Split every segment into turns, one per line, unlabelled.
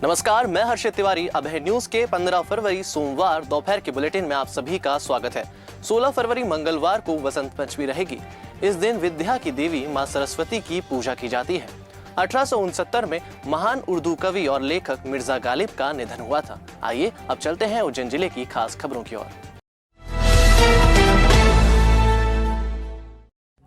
नमस्कार, मैं हर्षित तिवारी। अब है न्यूज के 15 फरवरी सोमवार दोपहर के बुलेटिन में आप सभी का स्वागत है। 16 फरवरी मंगलवार को वसंत पंचमी रहेगी। इस दिन विद्या की देवी मां सरस्वती की पूजा की जाती है। 1869 में महान उर्दू कवि और लेखक मिर्जा गालिब का निधन हुआ था। आइए अब चलते हैं उज्जैन जिले की खास खबरों की ओर।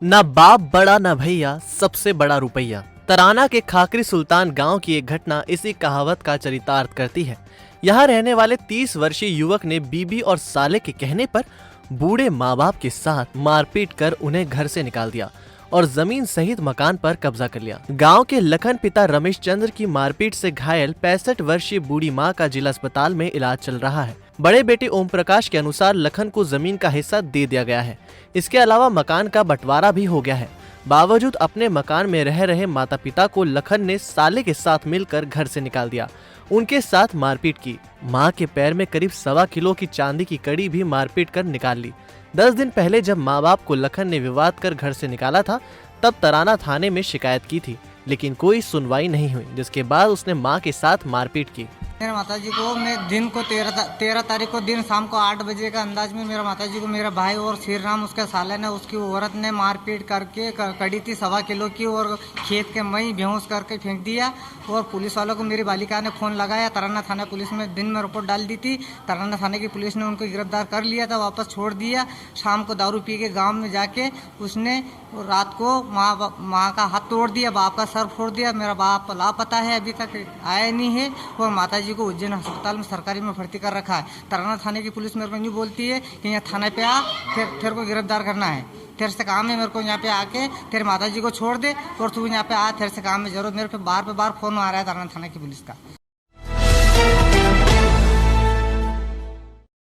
ना बाप बड़ा ना भैया, सबसे बड़ा रुपया। तराना के खाकरी सुल्तान गांव की एक घटना इसी कहावत का चरितार्थ करती है। यहाँ रहने वाले 30 वर्षीय युवक ने बीबी और साले के कहने पर बूढ़े माँ बाप के साथ मारपीट कर उन्हें घर से निकाल दिया और जमीन सहित मकान पर कब्जा कर लिया। गांव के लखन पिता रमेश चंद्र की मारपीट से घायल 65 वर्षीय बूढ़ी मां का जिला अस्पताल में इलाज चल रहा है। बड़े बेटे ओम प्रकाश के अनुसार लखन को जमीन का हिस्सा दे दिया गया है। इसके अलावा मकान का बंटवारा भी हो गया है। बावजूद अपने मकान में रह रहे माता पिता को लखन ने साले के साथ मिलकर घर से निकाल दिया, उनके साथ मारपीट की। मां के पैर में करीब 1.25 किलो की चांदी की कड़ी भी मारपीट कर निकाल ली। 10 दिन पहले जब माँ बाप को लखन ने विवाद कर घर से निकाला था, तब तराना थाने में शिकायत की थी, लेकिन कोई सुनवाई नहीं हुई, जिसके बाद उसने मां के साथ मारपीट की।
मेरे माताजी को मैं दिन को 13 तारीख को दिन शाम को 8 बजे का अंदाज में मेरा माताजी को मेरा भाई और श्री राम उसके साले ने उसकी औरत ने मारपीट करके कड़ी थी 1.25 किलो की और खेत के मई बेहोश करके फेंक दिया। और पुलिस वालों को मेरी बालिका ने फ़ोन लगाया। तराना थाना पुलिस में दिन में रिपोर्ट डाल दी थी। तराना थाने की पुलिस ने उनको गिरफ्तार कर लिया था, वापस छोड़ दिया। शाम को दारू पी के गाँव में जाके उसने रात को माँ का हाथ तोड़ दिया, बाप का सर फोड़ दिया। मेरा बाप लापता है, अभी तक आया नहीं है। और माताजी को उज्जैन अस्पताल में सरकारी में भर्ती कर रखा है। तराना थाने की पुलिस मेरे को यूँ बोलती है कि यहाँ थाने पे आ, तेरे को गिरफ्तार करना है, तेरे से काम है, मेरे को यहाँ पे आके तेरे माताजी को छोड़ दे और तू यहाँ पे आ, तेरे से काम है जरूर। मेरे पे बार फोन आ रहा है तराना थाने की पुलिस का।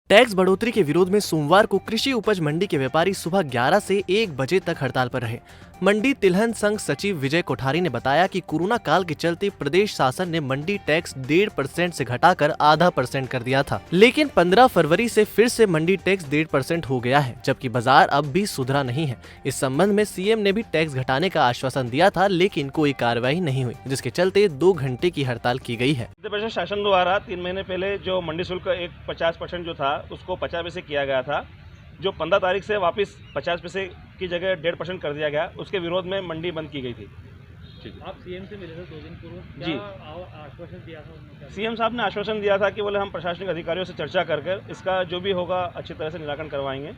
टैक्स बढ़ोतरी के विरोध में सोमवार को कृषि उपज मंडी के व्यापारी सुबह 11 से 1 बजे तक हड़ताल पर रहे। मंडी तिलहन संघ सचिव विजय कोठारी ने बताया कि कोरोना काल के चलते प्रदेश शासन ने मंडी टैक्स 1.5% से घटाकर आधा % कर दिया था, लेकिन 15 फरवरी से फिर से मंडी टैक्स 1.5% हो गया है, जबकि बाजार अब भी सुधरा नहीं है। इस संबंध में सीएम ने भी टैक्स घटाने का आश्वासन दिया था, लेकिन कोई कार्रवाई नहीं हुई, जिसके चलते 2 घंटे की हड़ताल की गई है।
मध्य प्रदेश शासन द्वारा 3 महीने पहले जो मंडी शुल्क 50% जो था उसको 50 पैसे किया गया था, जो 15 तारीख से वापस 50 पैसे की जगह 1.5% कर दिया गया। उसके विरोध में मंडी बंद की गई थी।
आप सीएम से मिले थे 2 दिन पूर्व,
जी
आश्वासन दिया था?
सीएम साहब ने आश्वासन दिया था कि बोले हम प्रशासनिक अधिकारियों से चर्चा कर इसका जो भी होगा अच्छी तरह से निराकरण करवाएंगे।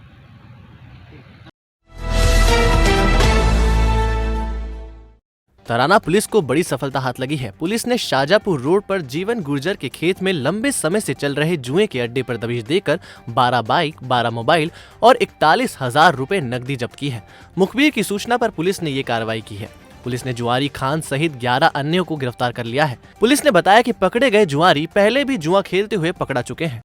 तराना पुलिस को बड़ी सफलता हाथ लगी है। पुलिस ने शाजापुर रोड पर जीवन गुर्जर के खेत में लंबे समय से चल रहे जुए के अड्डे पर दबिश देकर 12 बाइक, 12 मोबाइल और 41,000 रुपए नकदी जब्त की है। मुखबिर की सूचना पर पुलिस ने ये कार्रवाई की है। पुलिस ने जुआरी खान सहित 11 अन्यों को गिरफ्तार कर लिया है। पुलिस ने बताया कि पकड़े गए जुआरी पहले भी जुआ खेलते हुए पकड़ा चुके हैं।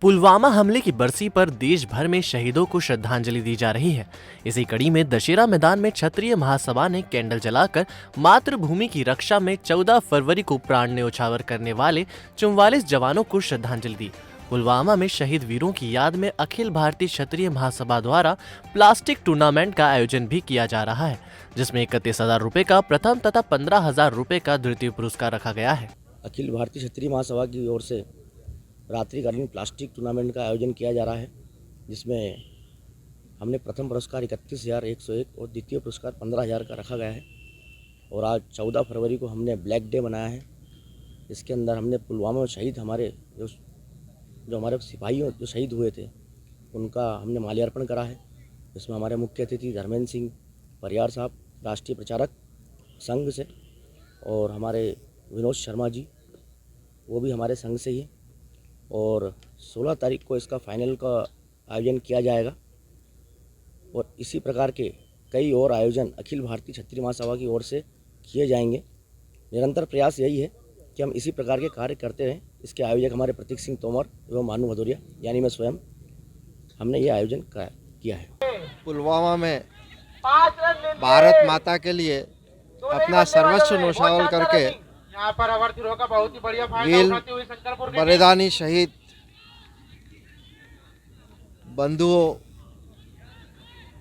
पुलवामा हमले की बरसी पर देश भर में शहीदों को श्रद्धांजलि दी जा रही है। इसी कड़ी में दशहरा मैदान में क्षत्रिय महासभा ने कैंडल जलाकर मातृभूमि की रक्षा में 14 फरवरी को प्राण न्योछावर करने वाले 44 जवानों को श्रद्धांजलि दी। पुलवामा में शहीद वीरों की याद में अखिल भारतीय क्षत्रिय महासभा द्वारा प्लास्टिक टूर्नामेंट का आयोजन भी किया जा रहा है, जिसमें 31,000 रुपए का प्रथम तथा 15,000 रुपए का द्वितीय पुरस्कार रखा गया है।
अखिल भारतीय क्षत्रिय महासभा की ओर से रात्रिकालीन प्लास्टिक टूर्नामेंट का आयोजन किया जा रहा है, जिसमें हमने प्रथम पुरस्कार 31,101 और द्वितीय पुरस्कार 15,000 का रखा गया है। और आज 14 फरवरी को हमने ब्लैक डे मनाया है। इसके अंदर हमने पुलवामा में शहीद हमारे जो हमारे सिपाही जो शहीद हुए थे उनका हमने माल्यार्पण करा है। इसमें हमारे मुख्य अतिथि धर्मेंद्र सिंह परियार साहब, राष्ट्रीय प्रचारक संघ से, और हमारे विनोद शर्मा जी, वो भी हमारे संघ से ही। और 16 तारीख को इसका फाइनल का आयोजन किया जाएगा। और इसी प्रकार के कई और आयोजन अखिल भारतीय क्षत्रिय महासभा की ओर से किए जाएंगे। निरंतर प्रयास यही है कि हम इसी प्रकार के कार्य करते रहें। इसके आयोजक हमारे प्रतीक सिंह तोमर एवं मानू भदौरिया, यानी मैं स्वयं, हमने ये आयोजन किया है।
पुलवामा में भारत माता के लिए अपना सर्वस्व न्योछावर करके वीर बलिदानी शहीद बंधुओं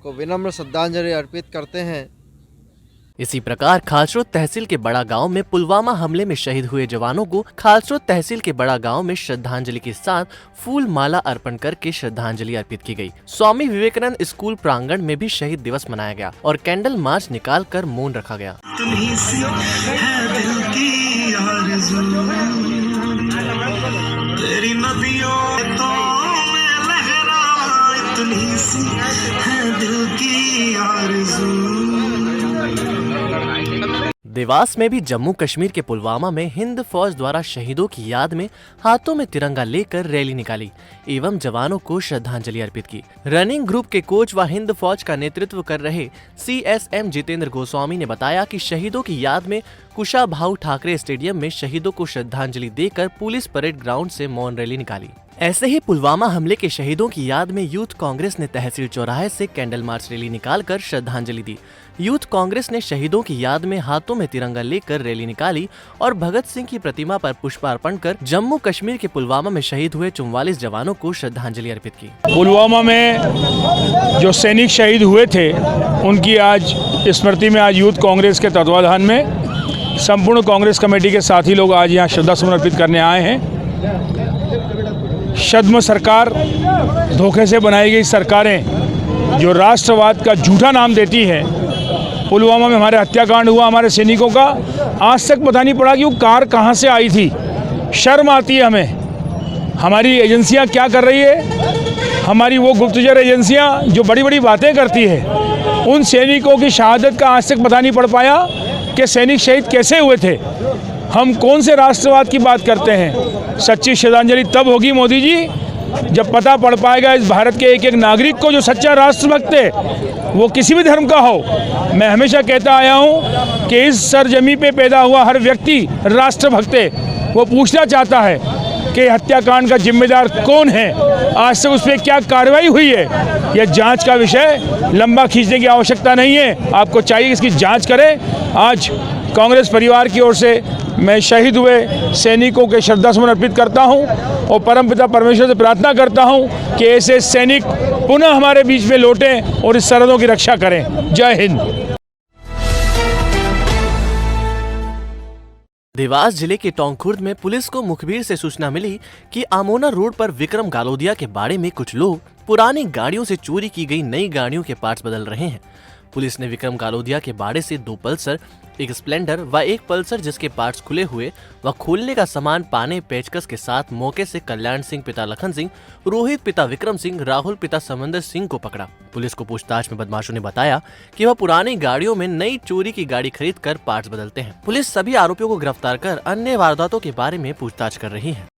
को विनम्र श्रद्धांजलि अर्पित करते हैं।
इसी प्रकार खालस्रोत तहसील के बड़ा गांव में पुलवामा हमले में शहीद हुए जवानों को खालस्रोत तहसील के बड़ा गांव में श्रद्धांजलि के साथ फूल माला अर्पण करके श्रद्धांजलि अर्पित की गई। स्वामी विवेकानंद स्कूल प्रांगण में भी शहीद दिवस मनाया गया और कैंडल मार्च निकाल कर मौन रखा गया।
तेरी नदियों तो में लहरा इतनी सी है दिल की आरज़ू।
देवास में भी जम्मू कश्मीर के पुलवामा में हिंद फौज द्वारा शहीदों की याद में हाथों में तिरंगा लेकर रैली निकाली एवं जवानों को श्रद्धांजलि अर्पित की। रनिंग ग्रुप के कोच व हिंद फौज का नेतृत्व कर रहे CSM जितेंद्र गोस्वामी ने बताया कि शहीदों की याद में कुशाभाऊ ठाकरे स्टेडियम में शहीदों को श्रद्धांजलि देकर पुलिस परेड ग्राउंड से मौन रैली निकाली। ऐसे ही पुलवामा हमले के शहीदों की याद में यूथ कांग्रेस ने तहसील चौराहे से कैंडल मार्च रैली निकालकर श्रद्धांजलि दी। यूथ कांग्रेस ने शहीदों की याद में हाथों में तिरंगा लेकर रैली निकाली और भगत सिंह की प्रतिमा पर पुष्पार्पण कर जम्मू कश्मीर के पुलवामा में शहीद हुए 44 जवानों को श्रद्धांजलि अर्पित की।
पुलवामा में जो सैनिक शहीद हुए थे उनकी आज स्मृति में आज यूथ कांग्रेस के तत्वाधान में संपूर्ण कांग्रेस कमेटी के साथी लोग आज यहाँ श्रद्धासुमन अर्पित करने आए हैं। छद्म सरकार, धोखे से बनाई गई सरकारें जो राष्ट्रवाद का झूठा नाम देती है, पुलवामा में हमारे हत्याकांड हुआ हमारे सैनिकों का, आज तक पता नहीं पड़ा कि वो कार कहाँ से आई थी। शर्म आती है हमें। हमारी एजेंसियां क्या कर रही है, हमारी वो गुप्तचर एजेंसियां जो बड़ी बड़ी बातें करती है, उन सैनिकों की शहादत का आज तक पता नहीं पड़ पाया कि सैनिक शहीद कैसे हुए थे। हम कौन से राष्ट्रवाद की बात करते हैं। सच्ची श्रद्धांजलि तब होगी मोदी जी जब पता पड़ पाएगा इस भारत के एक एक नागरिक को जो सच्चा राष्ट्रभक्त है, वो किसी भी धर्म का हो। मैं हमेशा कहता आया हूँ कि इस सरजमी पे पैदा हुआ हर व्यक्ति राष्ट्रभक्त है। वो पूछना चाहता है कि हत्याकांड का जिम्मेदार कौन है, आज से उस पर क्या कार्रवाई हुई है। यह जांच का विषय, लंबा खींचने की आवश्यकता नहीं है। आपको चाहिए इसकी जांच करें। आज कांग्रेस परिवार की ओर से मैं शहीद हुए सैनिकों के श्रद्धासुमन अर्पित करता हूं और परमपिता परमेश्वर से प्रार्थना करता हूं कि ऐसे सैनिक पुनः हमारे बीच में लौटें और इस सरहदों की रक्षा करें। जय हिंद।
देवास जिले के टोंकखुर्द में पुलिस को मुखबिर से सूचना मिली कि आमोना रोड पर विक्रम गालोदिया के बाड़े में कुछ लोग पुरानी गाड़ियों से चोरी की गई नई गाड़ियों के पार्ट्स बदल रहे हैं। पुलिस ने विक्रम गालोदिया के बाड़े से 2 पल्सर, एक स्प्लेंडर व एक पल्सर जिसके पार्ट्स खुले हुए व खोलने का सामान पाने पेचकस के साथ मौके से कल्याण सिंह पिता लखन सिंह, रोहित पिता विक्रम सिंह, राहुल पिता समंदर सिंह को पकड़ा। पुलिस को पूछताछ में बदमाशों ने बताया कि वह पुरानी गाड़ियों में नई चोरी की गाड़ी खरीद कर पार्ट्स बदलते हैं। पुलिस सभी आरोपियों को गिरफ्तार कर अन्य वारदातों के बारे में पूछताछ कर रही है।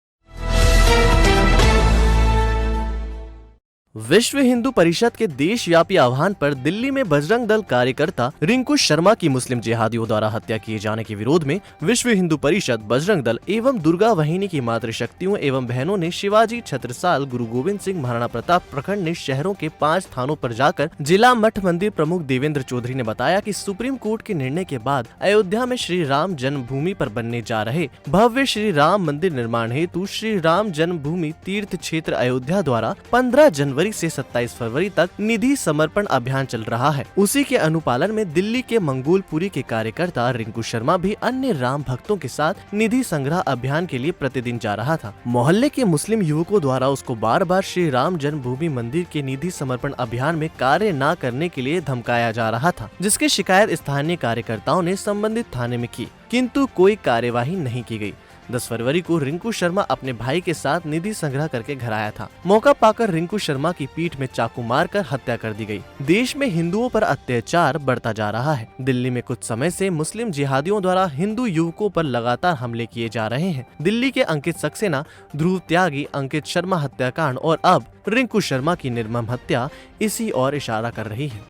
विश्व हिंदू परिषद के देशव्यापी आह्वान पर दिल्ली में बजरंग दल कार्यकर्ता रिंकू शर्मा की मुस्लिम जिहादियों द्वारा हत्या किए जाने के विरोध में विश्व हिंदू परिषद, बजरंग दल एवं दुर्गा वाहिनी की मातृशक्तियों एवं बहनों ने शिवाजी, छत्रसाल, गुरु गोविंद सिंह, महाराणा प्रताप प्रखंड ने शहरों के 5 थानों पर जाकर जिला मठ मंदिर प्रमुख देवेंद्र चौधरी ने बताया कि सुप्रीम कोर्ट के निर्णय के बाद अयोध्या में श्री राम जन्मभूमि पर बनने जा रहे भव्य श्री राम मंदिर निर्माण हेतु श्री राम जन्मभूमि तीर्थ क्षेत्र अयोध्या द्वारा 15 जनवरी से 27 फरवरी तक निधि समर्पण अभियान चल रहा है। उसी के अनुपालन में दिल्ली के मंगोलपुरी के कार्यकर्ता रिंकू शर्मा भी अन्य राम भक्तों के साथ निधि संग्रह अभियान के लिए प्रतिदिन जा रहा था। मोहल्ले के मुस्लिम युवकों द्वारा उसको बार बार श्री राम जन्मभूमि मंदिर के निधि समर्पण अभियान में कार्य न करने के लिए धमकाया जा रहा था, जिसकी शिकायत स्थानीय कार्यकर्ताओं ने संबंधित थाने में की, किंतु कोई कार्यवाही नहीं की गई। 10 फरवरी को रिंकू शर्मा अपने भाई के साथ निधि संग्रह करके घर आया था। मौका पाकर रिंकू शर्मा की पीठ में चाकू मारकर हत्या कर दी गई। देश में हिंदुओं पर अत्याचार बढ़ता जा रहा है। दिल्ली में कुछ समय से मुस्लिम जिहादियों द्वारा हिंदू युवकों पर लगातार हमले किए जा रहे हैं। दिल्ली के अंकित सक्सेना, ध्रुव त्यागी, अंकित शर्मा हत्याकांड और अब रिंकू शर्मा की निर्मम हत्या इसी ओर इशारा कर रही है।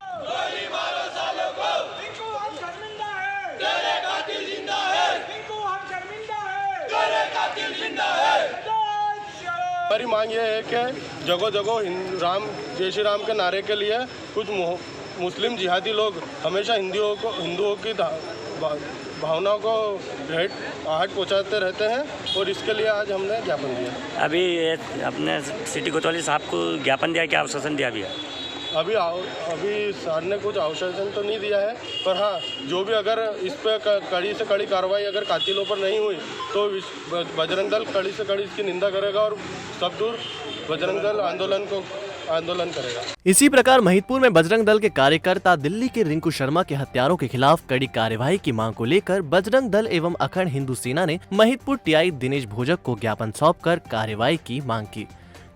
हमारी मांग ये है कि जगह जगह राम जय श्री राम के नारे के लिए कुछ मुस्लिम जिहादी लोग हमेशा हिंदुओं की भावनाओं को आहट पहुंचाते रहते हैं और इसके लिए आज हमने ज्ञापन दिया।
अभी अपने सिटी कोतवाली साहब को ज्ञापन दिया, क्या आश्वासन दिया भी है?
अभी सर ने कुछ आश्वासन तो नहीं दिया है, पर हाँ जो भी अगर इस पर कड़ी से कड़ी कार्रवाई अगर कातिलों पर नहीं हुई तो बजरंग दल कड़ी से कड़ी इसकी निंदा करेगा और सब दूर बजरंग दल आंदोलन करेगा।
इसी प्रकार महिदपुर में बजरंग दल के कार्यकर्ता दिल्ली के रिंकू शर्मा के हत्यारों के खिलाफ कड़ी कार्यवाही की मांग को लेकर बजरंग दल एवं अखंड हिंदू सेना ने महिदपुर टीआई दिनेश भोजक को ज्ञापन सौंपकर कार्यवाही की मांग की।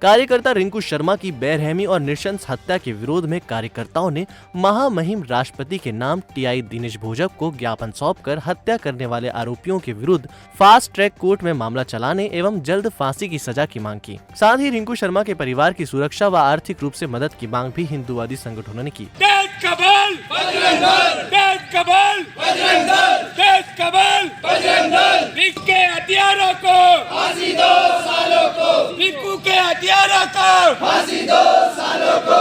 कार्यकर्ता रिंकू शर्मा की बेरहमी और नृशंस हत्या के विरोध में कार्यकर्ताओं ने महामहिम राष्ट्रपति के नाम टीआई दिनेश भोजक को ज्ञापन सौंपकर हत्या करने वाले आरोपियों के विरुद्ध फास्ट ट्रैक कोर्ट में मामला चलाने एवं जल्द फांसी की सजा की मांग की। साथ ही रिंकू शर्मा के परिवार की सुरक्षा व आर्थिक रूप से मदद की मांग भी हिंदुवादी संगठनों ने की।
हथियारों को फांसी दो, सालों को रिंकू के हथियारों को फांसी दो, सालों को।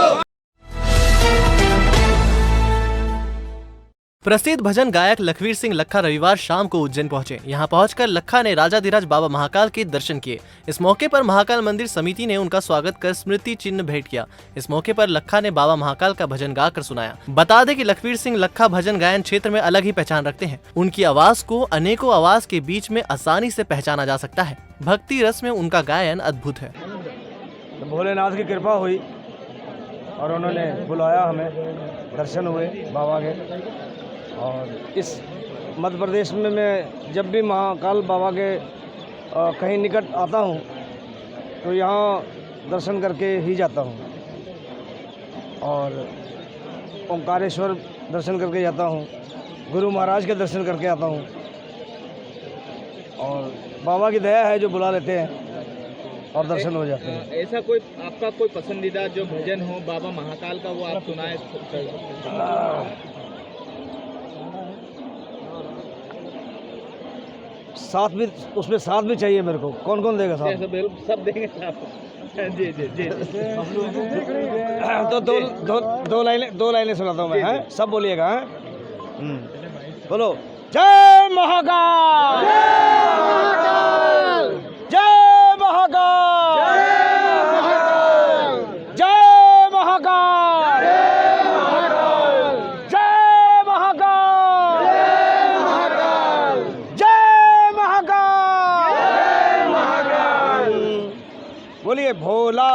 प्रसिद्ध भजन गायक लखवीर सिंह लखा रविवार शाम को उज्जैन पहुंचे। यहां पहुंचकर लखा ने राजाधिराज बाबा महाकाल के दर्शन किए। इस मौके पर महाकाल मंदिर समिति ने उनका स्वागत कर स्मृति चिन्ह भेंट किया। इस मौके पर लखा ने बाबा महाकाल का भजन गाकर सुनाया। बता दें कि लखवीर सिंह लखा भजन गायन क्षेत्र में अलग ही पहचान रखते हैं। उनकी आवाज को अनेकों आवाज के बीच में आसानी से पहचाना जा सकता है। भक्ति रस में उनका गायन अद्भुत है।
भोलेनाथ की कृपा हुई और उन्होंने बुलाया, हमें दर्शन हुए बाबा के। और इस मध्य प्रदेश में मैं जब भी महाकाल बाबा के कहीं निकट आता हूँ तो यहाँ दर्शन करके ही जाता हूँ और ओंकारेश्वर दर्शन करके जाता हूँ, गुरु महाराज के दर्शन करके आता हूँ और बाबा की दया है जो बुला लेते हैं और दर्शन हो जाते हैं।
ऐसा कोई आपका कोई पसंदीदा जो भजन हो बाबा महाकाल का वो आप सुनाए?
साथ भी उसमें साथ भी चाहिए मेरे को। कौन कौन देगा साथ?
सब देंगे साथ। जी जी जी।
तो दो लाइनें सुनाता हूँ मैं, हैं? सब बोलिएगा, हैं? बोलो जय महाकाल, जय महाकाल, जय महाकाल, जय महाकाल, जय महाकाल। बोलिए भोला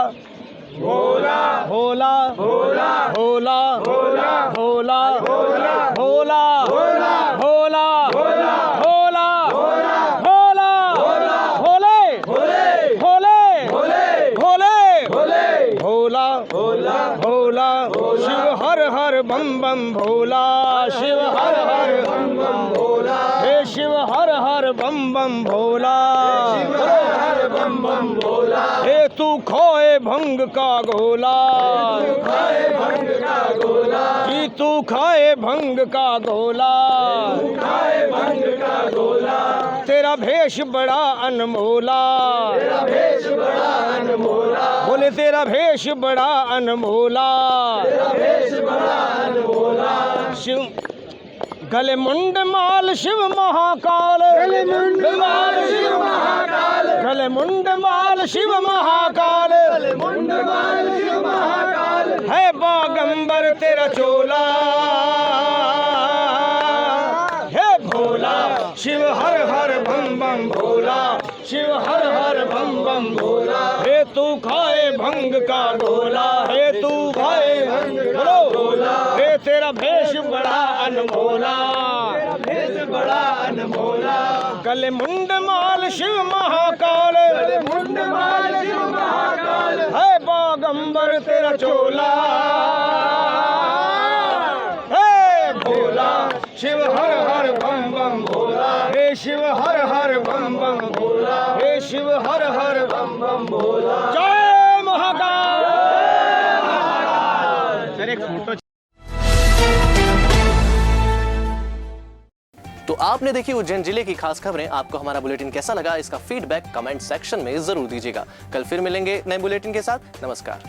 भोला भोला भोला भोला भोला भोला भोला भोला भोला भोला भोला भोला भोले भोले भोले भोले भोला भोला शिव हर हर बम बम भोला, शिव हर हर बम बम भोला, हे शिव हर हर बम बम भोला, हर बम बम भोला, हे तू खोए भंग का गोला, खाए भंग का गोला, जी तू खाए भंग का गोला, खाए भंग का गोला, तेरा भेष बड़ा अनमोला, तेरा भेष बड़ा अनमोला, बोले तेरा भेष बड़ा अनमोला, तेरा भेष बड़ा अनमोला। शिव गले मुंड माल शिव महाकाल, गले मुंड माल शिव महाकाल, गले मुंड माल शिव महाकाल, गले मुंड माल शिव महाकाल, है बागंबर तेरा चोला, हे भोला शिव हर हर बम बम भोला, शिव हर हर बम बम भोला, हे तू खाए भंग का गोला, हे तू खाए भंग का गोला, हे तेरा भेष बड़ा अनमोला, तेरा भेष बड़ा अनमोला, गले मुंड माल शिव महाकाल, गले मुंड माल शिव महाकाल, है बागंबर तेरा चोला, हे भोला शिव हर हर बम बम भोला, हे शिव हर हर बम बम भोला, हे शिव हर हर बम बम भोला, जय महाकाल। सर एक फोटो।
तो आपने देखी उज्जैन जिले की खास खबरें। आपको हमारा बुलेटिन कैसा लगा, इसका फीडबैक कमेंट सेक्शन में जरूर दीजिएगा। कल फिर मिलेंगे नए बुलेटिन के साथ। नमस्कार।